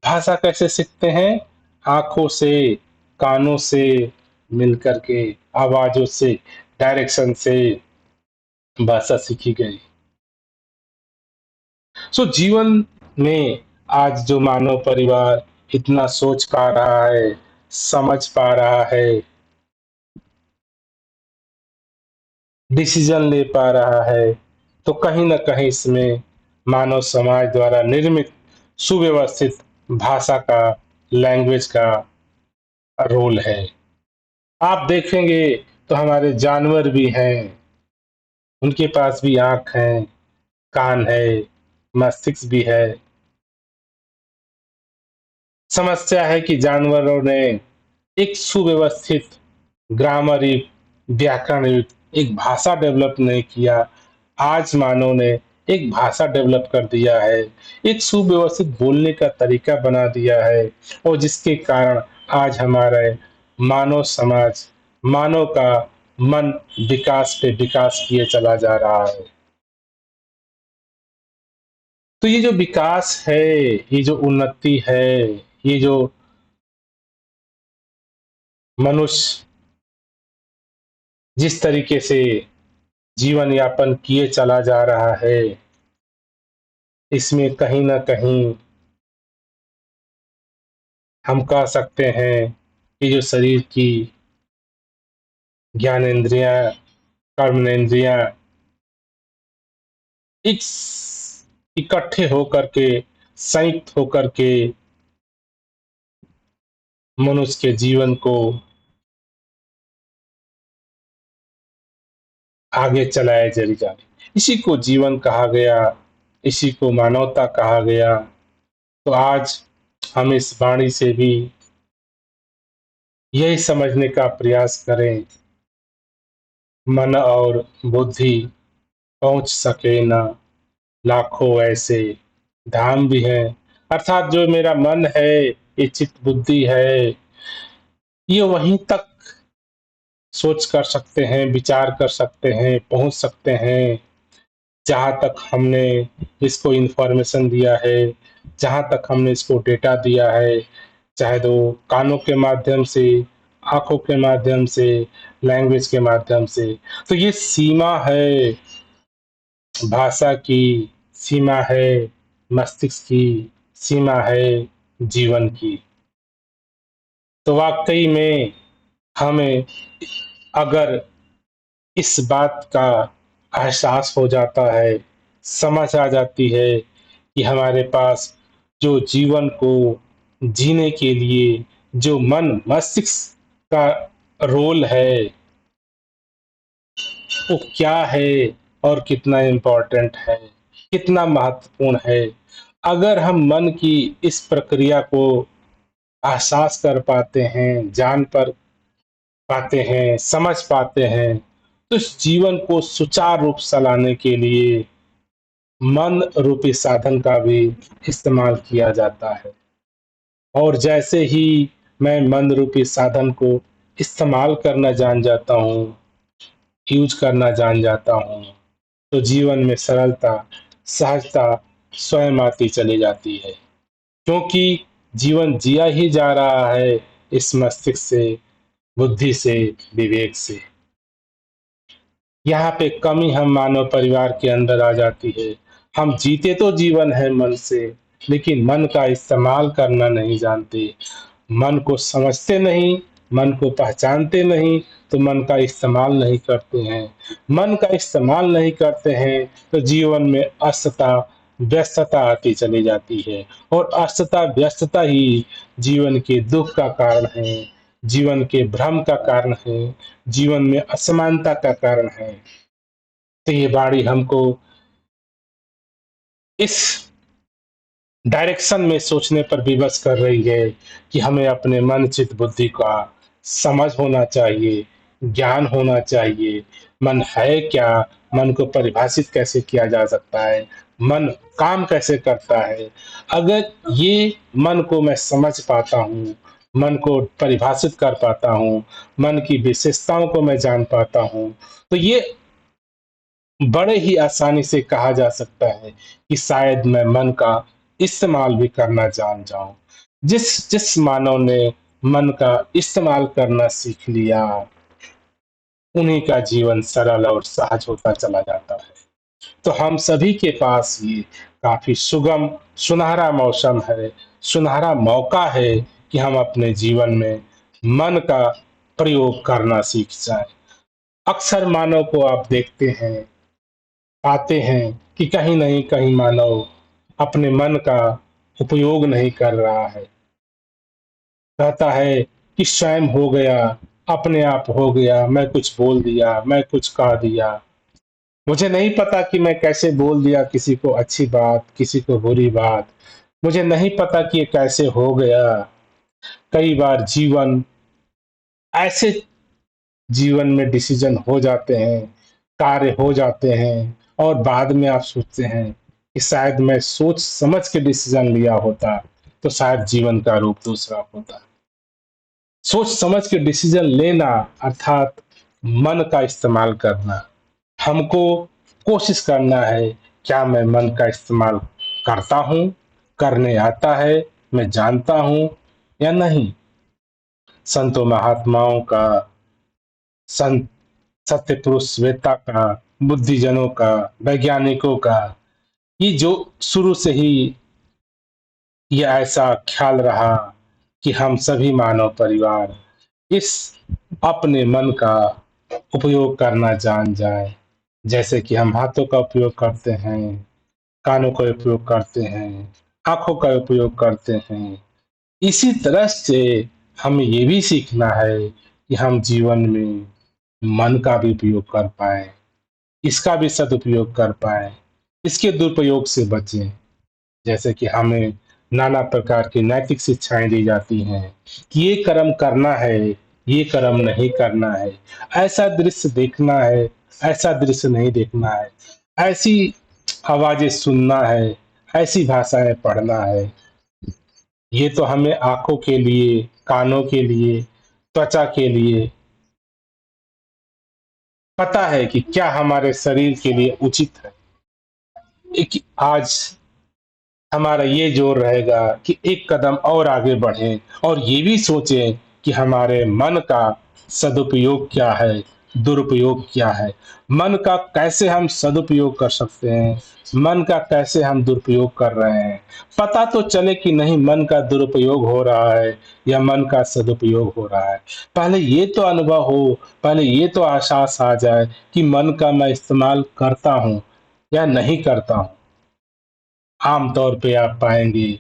भाषा कैसे सीखते हैं? आंखों से, कानों से मिलकर के, आवाजों से, डायरेक्शन से भाषा सीखी गई। सो जीवन में आज जो मानव परिवार इतना सोच पा रहा है, समझ पा रहा है, डिसीजन ले पा रहा है, तो कहीं ना कहीं इसमें मानव समाज द्वारा निर्मित सुव्यवस्थित भाषा का, लैंग्वेज का रोल है। आप देखेंगे तो हमारे जानवर भी हैं, उनके पास भी आंख है, कान है, मस्तिष्क भी है। समस्या है कि जानवरों ने एक सुव्यवस्थित ग्रामर युक्त, व्याकरण युक्त एक भाषा डेवलप नहीं किया। आज मानव ने एक भाषा डेवलप कर दिया है, एक सुव्यवस्थित बोलने का तरीका बना दिया है, और जिसके कारण आज हमारे मानव समाज, मानव का मन विकास पे विकास किए चला जा रहा है। तो ये जो विकास है, ये जो उन्नति है, ये जो मनुष्य जिस तरीके से जीवन यापन किए चला जा रहा है, इसमें कहीं ना कहीं हम कह सकते हैं कि जो शरीर की ज्ञानेंद्रियां, कर्मेंद्रियां इकट्ठे होकर के, संयुक्त होकर के मनुष्य के जीवन को आगे चलाए चली जा रही। इसी को जीवन कहा गया, इसी को मानवता कहा गया। तो आज हम इस वाणी से भी यही समझने का प्रयास करें, मन और बुद्धि पहुंच सके ना, लाखों ऐसे धाम भी हैं। अर्थात जो मेरा मन है, ये चित्त बुद्धि है, ये वहीं तक सोच कर सकते हैं, विचार कर सकते हैं, पहुंच सकते हैं जहां तक हमने इसको इंफॉर्मेशन दिया है, जहां तक हमने इसको डेटा दिया है, चाहे तो कानों के माध्यम से, आंखों के माध्यम से, लैंग्वेज के माध्यम से। तो ये सीमा है भाषा की, सीमा है मस्तिष्क की, सीमा है जीवन की। तो वाकई में हमें अगर इस बात का एहसास हो जाता है, समझ आ जाती है कि हमारे पास जो जीवन को जीने के लिए जो मन मस्तिष्क का रोल है, वो क्या है और कितना इम्पोर्टेंट है, कितना महत्वपूर्ण है। अगर हम मन की इस प्रक्रिया को एहसास कर पाते हैं, जान पर पाते हैं, समझ पाते हैं, तो इस जीवन को सुचारू रूप चलाने के लिए मन रूपी साधन का भी इस्तेमाल किया जाता है। और जैसे ही मैं मन रूपी साधन को इस्तेमाल करना जान जाता हूँ, यूज करना जान जाता हूँ, तो जीवन में सरलता, सहजता स्वयं आती चली जाती है। क्योंकि जीवन जिया ही जा रहा है इस मस्तिष्क से, बुद्धि से, विवेक से। यहाँ पे कमी हम मानव परिवार के अंदर आ जाती है। हम जीते तो जीवन है मन से, लेकिन मन का इस्तेमाल करना नहीं जानते, मन को समझते नहीं, मन को पहचानते नहीं, तो मन का इस्तेमाल नहीं करते हैं। मन का इस्तेमाल नहीं करते हैं तो जीवन में अस्तता, व्यस्तता आती चली जाती है, और अस्तता, व्यस्तता ही जीवन के दुख का कारण है, जीवन के भ्रम का कारण है, जीवन में असमानता का कारण है। तो ये बाणी हमको इस डायरेक्शन में सोचने पर विवश कर रही है कि हमें अपने मन चित्त बुद्धि का समझ होना चाहिए, ज्ञान होना चाहिए। मन है क्या? मन को परिभाषित कैसे किया जा सकता है? मन काम कैसे करता है? अगर ये मन को मैं समझ पाता हूँ, मन को परिभाषित कर पाता हूँ, मन की विशेषताओं को मैं जान पाता हूँ, तो ये बड़े ही आसानी से कहा जा सकता है कि शायद मैं मन का इस्तेमाल भी करना जान जाऊं। जिस जिस मानव ने मन का इस्तेमाल करना सीख लिया, उन्हीं का जीवन सरल और सहज होता चला जाता है। तो हम सभी के पास ये काफी सुगम सुनहरा मौसम है, सुनहरा मौका है कि हम अपने जीवन में मन का प्रयोग करना सीख जाएं। अक्सर मानव को आप देखते हैं, पाते हैं कि कहीं नहीं कहीं मानव अपने मन का उपयोग नहीं कर रहा है। कहता है कि स्वयं हो गया, अपने आप हो गया, मैं कुछ बोल दिया, मैं कुछ कह दिया। मुझे नहीं पता कि मैं कैसे बोल दिया किसी को अच्छी बात, किसी को बुरी बात। मुझे नहीं पता कि ये कैसे हो गया। कई बार ऐसे जीवन में डिसीजन हो जाते हैं, कार्य हो जाते हैं और बाद में आप सोचते हैं कि शायद मैं सोच समझ के डिसीजन लिया होता, तो शायद जीवन का रूप दूसरा होता। सोच समझ के डिसीजन लेना अर्थात मन का इस्तेमाल करना। हमको कोशिश करना है, क्या मैं मन का इस्तेमाल करता हूँ, करने आता है, मैं जानता हूँ या नहीं। संतों महात्माओं का, संत सत्य पुरुष वेता का, बुद्धिजनों का, वैज्ञानिकों का, ये जो शुरू से ही ये ऐसा ख्याल रहा कि हम सभी मानव परिवार इस अपने मन का उपयोग करना जान जाए। जैसे कि हम हाथों का उपयोग करते हैं, कानों का उपयोग करते हैं, आंखों का उपयोग करते हैं। इसी तरह से हमें ये भी सीखना है कि हम जीवन में मन का भी उपयोग कर पाए, इसका भी सदुपयोग कर पाए, इसके दुरुपयोग से बचें। जैसे कि हमें नाना प्रकार की नैतिक शिक्षाएं दी जाती हैं कि ये कर्म करना है, ये कर्म नहीं करना है, ऐसा दृश्य देखना है, ऐसा दृश्य नहीं देखना है, ऐसी आवाजें सुनना है, ऐसी भाषाएं पढ़ना है। ये तो हमें आंखों के लिए, कानों के लिए, त्वचा के लिए पता है कि क्या हमारे शरीर के लिए उचित है। एक आज हमारा ये जोर रहेगा कि एक कदम और आगे बढ़ें और ये भी सोचें कि हमारे मन का सदुपयोग क्या है, दुरुपयोग क्या है। मन का कैसे हम सदुपयोग कर सकते हैं, मन का कैसे हम दुरुपयोग कर रहे हैं। पता तो चले कि नहीं मन का दुरुपयोग हो रहा है या मन का सदुपयोग हो रहा है। पहले ये तो अनुभव हो, पहले ये तो एहसास आ जाए कि मन का मैं इस्तेमाल करता हूँ या नहीं करता हूँ। आम तौर पे आप पाएँगे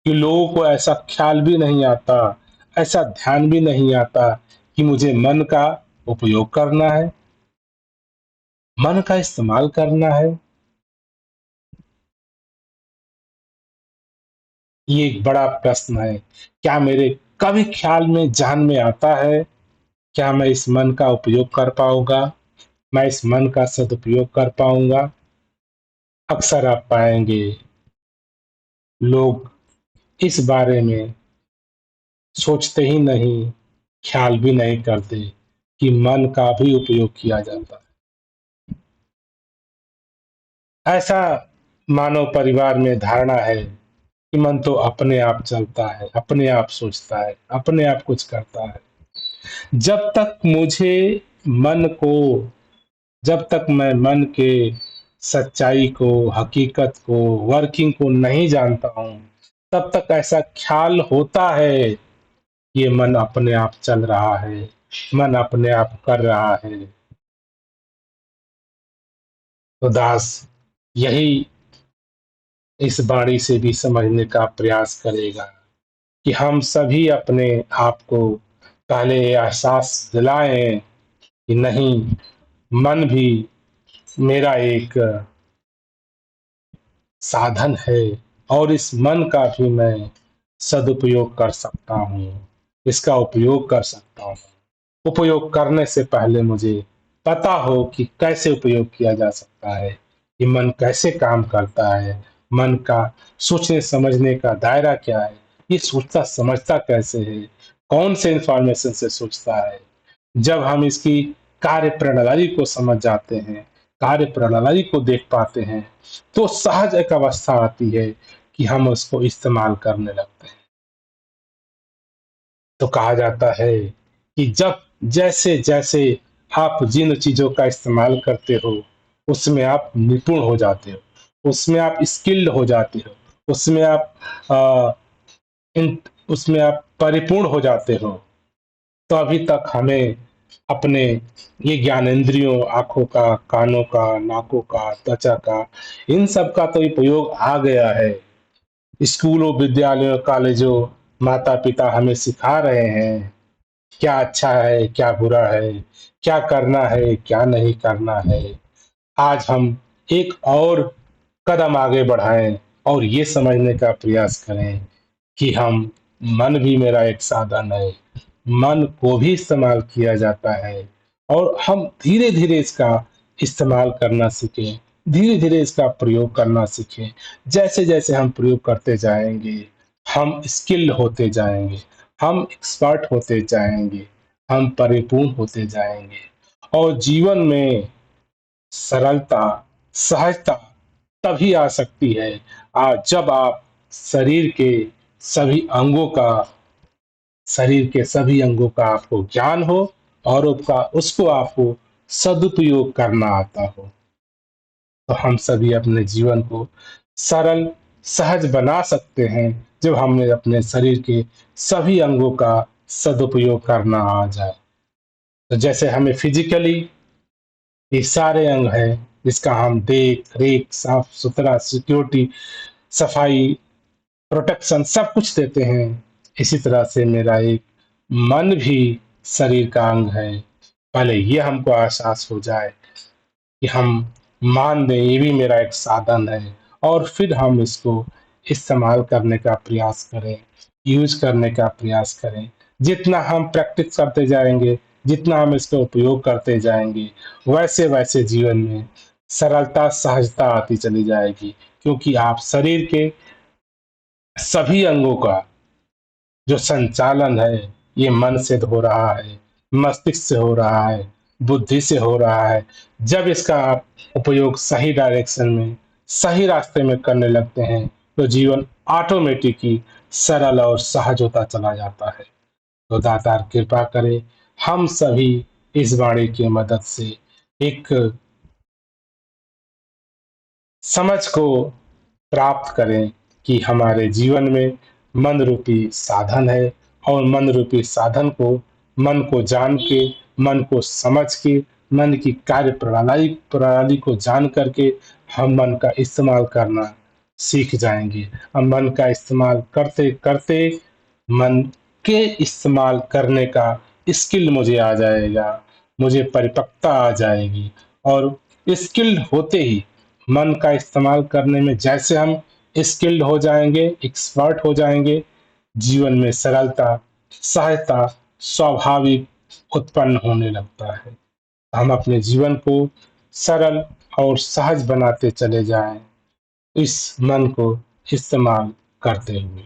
कि लोगों को ऐसा ख़्याल भी नहीं आता, ऐसा ध्यान भी नहीं आता कि मुझे मन का उपयोग करना है, मन का इस्तेमाल करना है। ये एक बड़ा प्रश्न है। क्या मेरे कभी ख़्याल में, ज़हन में आता है, क्या मैं इस मन का उपयोग कर पाऊँगा? मैं इस मन का सदुपयोग कर पाऊँगा? अक्सर आप पाएँगे लोग इस बारे में सोचते ही नहीं, ख़्याल भी नहीं करते कि मन का भी उपयोग किया जाता है। ऐसा मानव परिवार में धारणा है कि मन तो अपने आप चलता है, अपने आप सोचता है, अपने आप कुछ करता है। जब तक मुझे मन को जब तक मैं मन के सच्चाई को, हकीकत को, वर्किंग को नहीं जानता हूँ, तब तक ऐसा ख्याल होता है, ये मन अपने आप चल रहा है, मन अपने आप कर रहा है। तो दास यही इस वाणी से भी समझने का प्रयास करेगा कि हम सभी अपने आप को पहले ये एहसास दिलाएं कि नहीं, मन भी मेरा एक साधन है और इस मन का भी मैं सदुपयोग कर सकता हूँ, इसका उपयोग कर सकता हूँ। उपयोग करने से पहले मुझे पता हो कि कैसे उपयोग किया जा सकता है, कि मन कैसे काम करता है, मन का सोचने समझने का दायरा क्या है, ये सोचता समझता कैसे है, कौन से इंफॉर्मेशन से सोचता है। जब हम इसकी कार्य प्रणाली को समझ जाते हैं, कार्य प्रणाली को देख पाते हैं, तो सहज एक अवस्था आती है कि हम उसको इस्तेमाल करने लगते हैं। तो कहा जाता है कि जब जैसे-जैसे आप जिन चीज़ों का इस्तेमाल करते हो, उसमें आप निपुण हो जाते हो, उसमें आप स्किल्ड हो जाते हो, उसमें आप अ, इन उसमें आप परिपूर्ण हो जाते हो। तो अभी तक हमें अपने ये ज्ञानेंद्रियों, आँखों का, कानों का, नाकों का, त्वचा का, इन सब का तो उपयोग आ गया है। स्कूलों, विद्यालयों, कॉलेजों, माता-पिता हमें सिखा रहे हैं, क्या अच्छा है, क्या बुरा है, क्या करना है, क्या नहीं करना है। आज हम एक और कदम आगे बढ़ाएँ और ये समझने का प्रयास करें कि हम मन भी मेरा एक साधन है। मन को भी इस्तेमाल किया जाता है और हम धीरे-धीरे इसका इस्तेमाल करना सीखें, धीरे-धीरे इसका प्रयोग करना सीखें। जैसे-जैसे हम प्रयोग करते जाएँगे, हम स्किल्ड होते जाएँगे, हम एक्सपर्ट होते जाएँगे, हम परिपूर्ण होते जाएँगे और जीवन में सरलता, सहजता तभी आ सकती है जब आप शरीर के सभी अंगों का शरीर के सभी अंगों का आपको ज्ञान हो और उसका उसको आपको सदुपयोग करना आता हो। तो हम सभी अपने जीवन को सरल, सहज बना सकते हैं, जब हमें अपने शरीर के सभी अंगों का सदुपयोग करना आ जाए। तो जैसे हमें फिज़िकली ये सारे अंग हैं, जिसका हम देख-रेख, साफ-सुथरा, सिक्योरिटी, सफाई, प्रोटेक्शन सब कुछ देते हैं। इसी तरह से मेरा एक मन भी शरीर का अंग है। पहले ये हमको एहसास हो जाए कि हम मान दें ये भी मेरा एक साधन है और फिर हम इसको इस्तेमाल करने का प्रयास करें, यूज़ करने का प्रयास करें। जितना हम प्रैक्टिस करते जाएँगे, जितना हम इसका उपयोग करते जाएँगे, वैसे-वैसे जीवन में सरलता, सहजता आती चली जाएगी क्योंकि आप शरीर के सभी अंगों का जो संचालन है, ये मन से हो रहा है, मस्तिष्क से हो रहा है, बुद्धि से हो रहा है। जब इसका आप उपयोग सही डायरेक्शन में, सही रास्ते में करने लगते हैं, तो जीवन ऑटोमेटिक ही सरल और सहज होता चला जाता है। तो दातार कृपा करे, हम सभी इस वाणी की मदद से एक समझ को प्राप्त करें कि हमारे जीवन में मन रूपी साधन है और मन रूपी साधन को मन को जान के, मन को समझ के, मन की कार्य प्रणाली प्रणाली को जान करके हम मन का इस्तेमाल करना सीख जाएँगे। अब मन का इस्तेमाल करते-करते मन के इस्तेमाल करने का स्किल मुझे आ जाएगा, मुझे परिपक्वता आ जाएगी और स्किल्ड होते ही मन का इस्तेमाल करने में जैसे हम स्किल्ड हो जाएँगे, एक्सपर्ट हो जाएँगे, जीवन में सरलता, सहजता स्वाभाविक उत्पन्न होने लगता है। हम अपने जीवन को सरल और सहज बनाते चले जाएँ, इस मन को इस्तेमाल करते हुए।